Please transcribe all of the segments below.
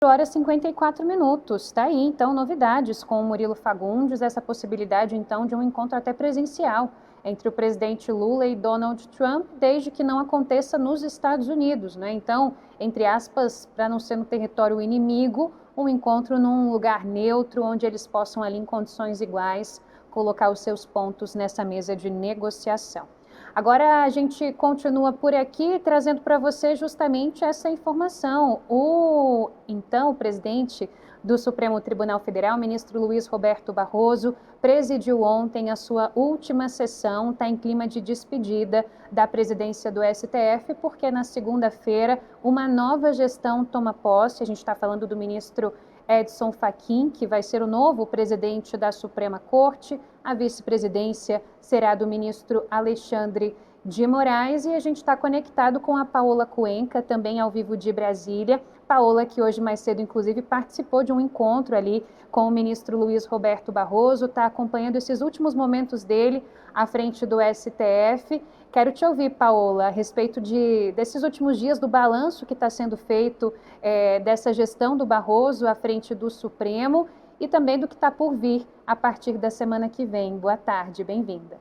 Horas e 54 minutos. Tá aí, então, novidades com o Murilo Fagundes, essa possibilidade, então, de um encontro até presencial entre o presidente Lula e Donald Trump, desde que não aconteça nos Estados Unidos, né? Então, entre aspas, para não ser no território inimigo, um encontro num lugar neutro, onde eles possam ali, em condições iguais, colocar os seus pontos nessa mesa de negociação. Agora a gente continua por aqui trazendo para você justamente essa informação. O presidente do Supremo Tribunal Federal, ministro Luiz Roberto Barroso, presidiu ontem a sua última sessão, está em clima de despedida da presidência do STF, porque na segunda-feira uma nova gestão toma posse. A gente está falando do ministro Edson Fachin, que vai ser o novo presidente da Suprema Corte. A vice-presidência será do ministro Alexandre de Moraes e a gente está conectado com a Paola Cuenca, também ao vivo de Brasília. Paola, que hoje mais cedo, inclusive, participou de um encontro ali com o ministro Luiz Roberto Barroso, está acompanhando esses últimos momentos dele à frente do STF. Quero te ouvir, Paola, a respeito desses últimos dias, do balanço que está sendo feito dessa gestão do Barroso à frente do Supremo e também do que está por vir a partir da semana que vem. Boa tarde, bem-vinda.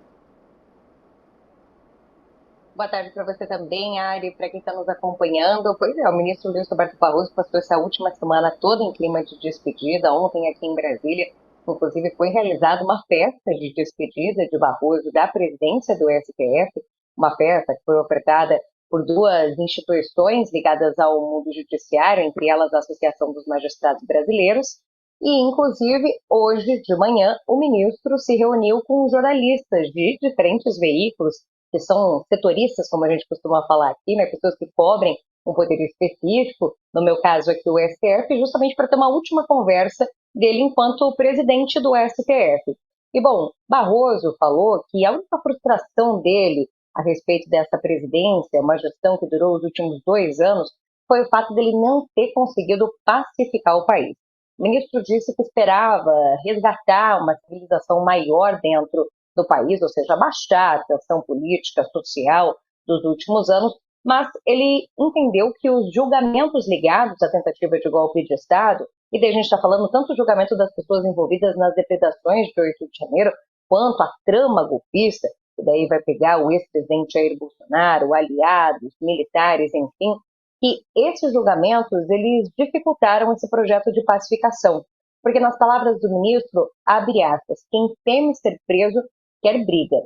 Boa tarde para você também, Ari, para quem está nos acompanhando. Pois é, o ministro Luiz Roberto Barroso passou essa última semana toda em clima de despedida. Ontem, aqui em Brasília, inclusive, foi realizada uma festa de despedida de Barroso da presidência do STF, uma festa que foi ofertada por duas instituições ligadas ao mundo judiciário, entre elas a Associação dos Magistrados Brasileiros. E, inclusive, hoje de manhã, o ministro se reuniu com jornalistas de diferentes veículos que são setoristas, como a gente costuma falar aqui, né, pessoas que cobrem um poder específico, no meu caso aqui o STF, justamente para ter uma última conversa dele enquanto presidente do STF. E, bom, Barroso falou que a única frustração dele a respeito dessa presidência, uma gestão que durou os últimos 2 anos, foi o fato dele não ter conseguido pacificar o país. O ministro disse que esperava resgatar uma civilização maior dentro do país, ou seja, baixar a tensão política, social dos últimos anos, mas ele entendeu que os julgamentos ligados à tentativa de golpe de Estado, e daí a gente está falando tanto do julgamento das pessoas envolvidas nas depredações de 8 de janeiro, quanto a trama golpista, e daí vai pegar o ex-presidente Jair Bolsonaro, aliados, militares, enfim, que esses julgamentos, eles dificultaram esse projeto de pacificação. Porque, nas palavras do ministro, abre aspas, quem teme ser preso quer briga.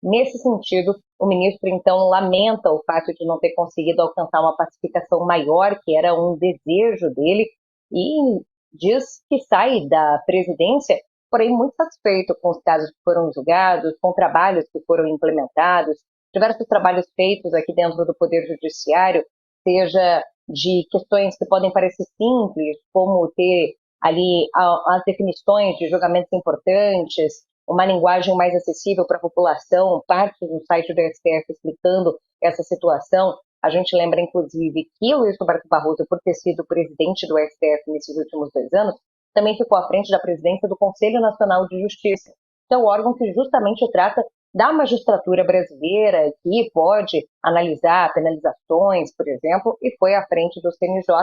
Nesse sentido, o ministro, então, lamenta o fato de não ter conseguido alcançar uma pacificação maior, que era um desejo dele, e diz que sai da presidência, porém muito satisfeito com os casos que foram julgados, com trabalhos que foram implementados, diversos trabalhos feitos aqui dentro do Poder Judiciário, seja de questões que podem parecer simples, como ter ali as definições de julgamentos importantes, uma linguagem mais acessível para a população, parte do site do STF explicando essa situação. A gente lembra, inclusive, que o Luiz Roberto Barroso, por ter sido presidente do STF nesses últimos 2 anos, também ficou à frente da presidência do Conselho Nacional de Justiça, que é o órgão que justamente trata da magistratura brasileira, que pode analisar penalizações, por exemplo, e foi à frente do CNJ,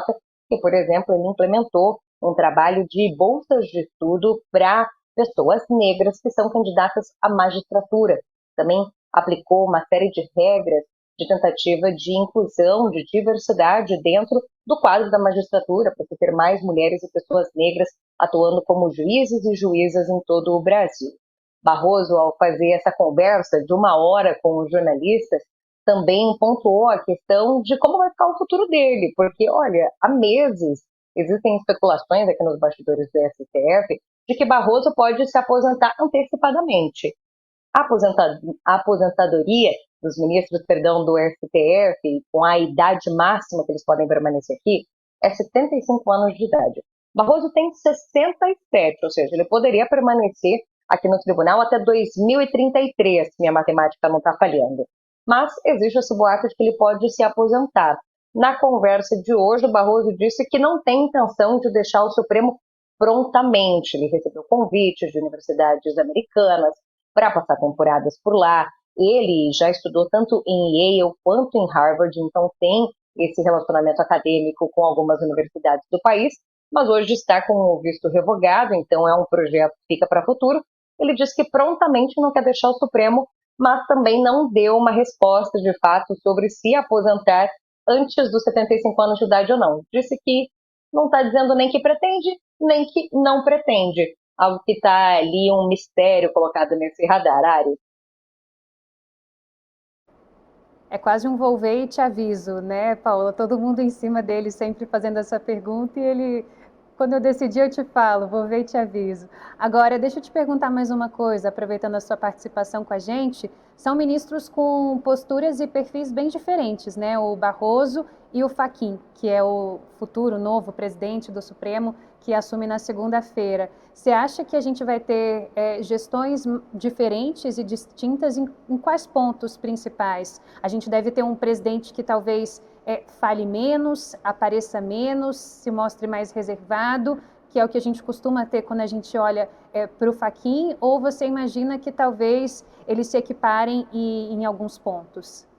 que, por exemplo, ele implementou um trabalho de bolsas de estudo para pessoas negras que são candidatas à magistratura. Também aplicou uma série de regras de tentativa de inclusão, de diversidade dentro do quadro da magistratura, para ter mais mulheres e pessoas negras atuando como juízes e juízas em todo o Brasil. Barroso, ao fazer essa conversa de 1 hora com os jornalistas, também pontuou a questão de como vai ficar o futuro dele, porque, olha, há meses existem especulações aqui nos bastidores do STF de que Barroso pode se aposentar antecipadamente. A aposentadoria dos ministros, do STF, com a idade máxima que eles podem permanecer aqui, é 75 anos de idade. Barroso tem 67, ou seja, ele poderia permanecer aqui no tribunal até 2033, se minha matemática não está falhando. Mas existe esse boato de que ele pode se aposentar. Na conversa de hoje, o Barroso disse que não tem intenção de deixar o Supremo prontamente. Ele recebeu convites de universidades americanas para passar temporadas por lá. Ele já estudou tanto em Yale quanto em Harvard, então tem esse relacionamento acadêmico com algumas universidades do país, mas hoje está com o visto revogado, então é um projeto que fica para o futuro. Ele diz que prontamente não quer deixar o Supremo, mas também não deu uma resposta de fato sobre se aposentar antes dos 75 anos de idade ou não. Disse que não está dizendo nem que pretende, nem que não pretende. Algo que está ali um mistério colocado nesse radar, Ari. É quase um vou ver e te aviso, né, Paula? Todo mundo em cima dele sempre fazendo essa pergunta e ele, quando eu decidir, eu te falo, vou ver e te aviso. Agora, deixa eu te perguntar mais uma coisa, aproveitando a sua participação com a gente. São ministros com posturas e perfis bem diferentes, né? O Barroso e o Fachin, que é o futuro novo presidente do Supremo, que assume na segunda-feira. Você acha que a gente vai ter gestões diferentes e distintas em quais pontos principais? A gente deve ter um presidente que talvez fale menos, apareça menos, se mostre mais reservado, que é o que a gente costuma ter quando a gente olha para o Fachin, ou você imagina que talvez eles se equiparem em alguns pontos?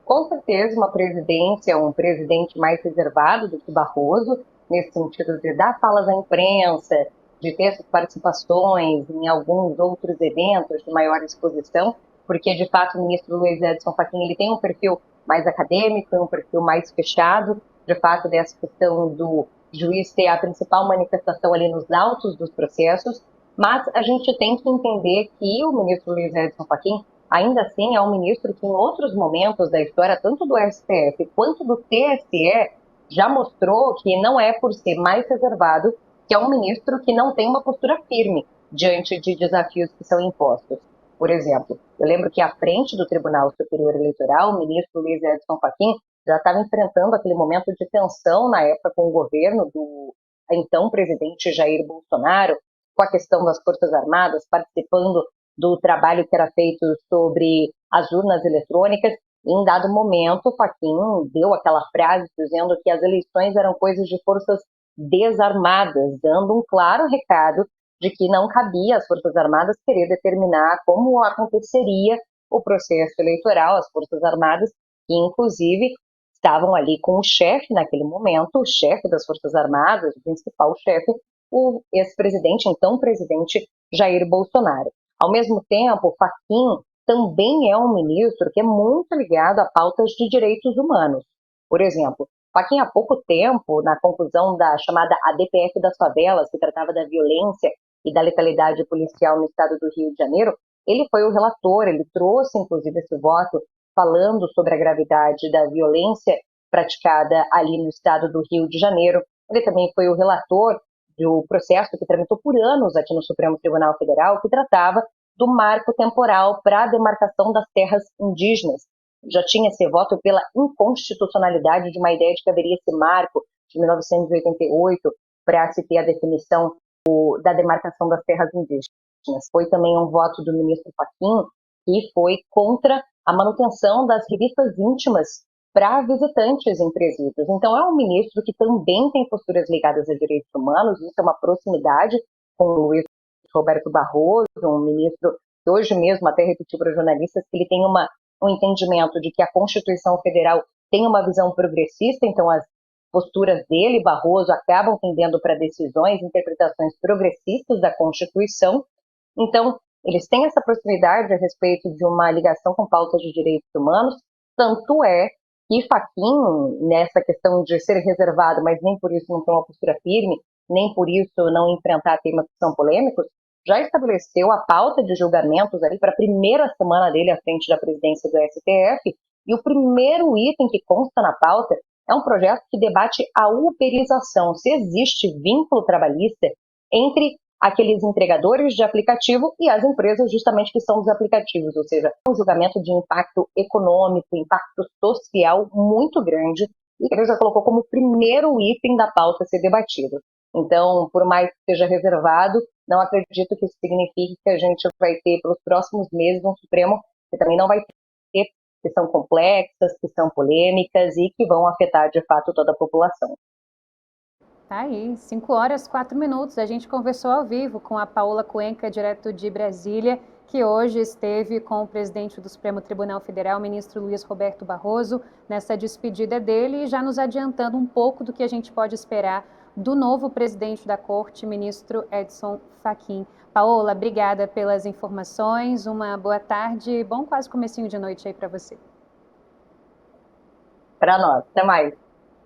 Com certeza, uma presidência, um presidente mais reservado do que Barroso, nesse sentido de dar falas à imprensa, de ter essas participações em alguns outros eventos de maior exposição, porque, de fato, o ministro Luiz Edson Fachin ele tem um perfil mais acadêmico, um perfil mais fechado, de fato, dessa questão do juiz ter a principal manifestação ali nos autos dos processos, mas a gente tem que entender que o ministro Luiz Edson Fachin ainda assim é um ministro que em outros momentos da história, tanto do STF quanto do TSE, já mostrou que não é por ser mais reservado que é um ministro que não tem uma postura firme diante de desafios que são impostos. Por exemplo, eu lembro que à frente do Tribunal Superior Eleitoral, o ministro Luiz Edson Fachin já estava enfrentando aquele momento de tensão na época com o governo do então presidente Jair Bolsonaro, com a questão das Forças Armadas, participando do trabalho que era feito sobre as urnas eletrônicas. Em dado momento, Fachin deu aquela frase dizendo que as eleições eram coisas de forças desarmadas, dando um claro recado de que não cabia às Forças Armadas querer determinar como aconteceria o processo eleitoral. As Forças Armadas, que inclusive estavam ali com o chefe naquele momento, o chefe das Forças Armadas, o principal chefe, o ex-presidente, então presidente Jair Bolsonaro. Ao mesmo tempo, Fachin também é um ministro que é muito ligado a pautas de direitos humanos. Por exemplo, Fachin há pouco tempo, na conclusão da chamada ADPF das favelas, que tratava da violência e da letalidade policial no estado do Rio de Janeiro, ele foi o relator, ele trouxe inclusive esse voto falando sobre a gravidade da violência praticada ali no estado do Rio de Janeiro. Ele também foi o relator do processo que tramitou por anos aqui no Supremo Tribunal Federal, que tratava do marco temporal para a demarcação das terras indígenas. Já tinha esse voto pela inconstitucionalidade de uma ideia de que haveria esse marco de 1988 para se ter a definição da demarcação das terras indígenas. Foi também um voto do ministro Fachin, que foi contra a manutenção das revistas íntimas para visitantes em presídios. Então, é um ministro que também tem posturas ligadas a direitos humanos, isso é uma proximidade com o Luiz Roberto Barroso, um ministro que hoje mesmo até repetiu para jornalistas que ele tem um entendimento de que a Constituição Federal tem uma visão progressista, então as posturas dele, Barroso, acabam tendendo para decisões, interpretações progressistas da Constituição. Então, eles têm essa proximidade a respeito de uma ligação com pautas de direitos humanos, tanto é que Fachin, nessa questão de ser reservado, mas nem por isso não ter uma postura firme, nem por isso não enfrentar temas que são polêmicos, já estabeleceu a pauta de julgamentos ali para a primeira semana dele à frente da presidência do STF, e o primeiro item que consta na pauta é um projeto que debate a uberização, se existe vínculo trabalhista entre aqueles entregadores de aplicativo e as empresas justamente que são dos aplicativos, ou seja, um julgamento de impacto econômico, impacto social muito grande, e ele já colocou como primeiro item da pauta a ser debatido. Então, por mais que seja reservado, não acredito que isso signifique que a gente vai ter pelos próximos meses um Supremo que também não vai ter, que são complexas, que são polêmicas e que vão afetar de fato toda a população. Tá aí, 5 horas, 4 minutos. A gente conversou ao vivo com a Paola Cuenca, direto de Brasília. que hoje esteve com o presidente do Supremo Tribunal Federal, ministro Luiz Roberto Barroso, nessa despedida dele, e já nos adiantando um pouco do que a gente pode esperar do novo presidente da Corte, ministro Edson Fachin. Paola, obrigada pelas informações, uma boa tarde e bom quase comecinho de noite aí para você. Para nós, até mais.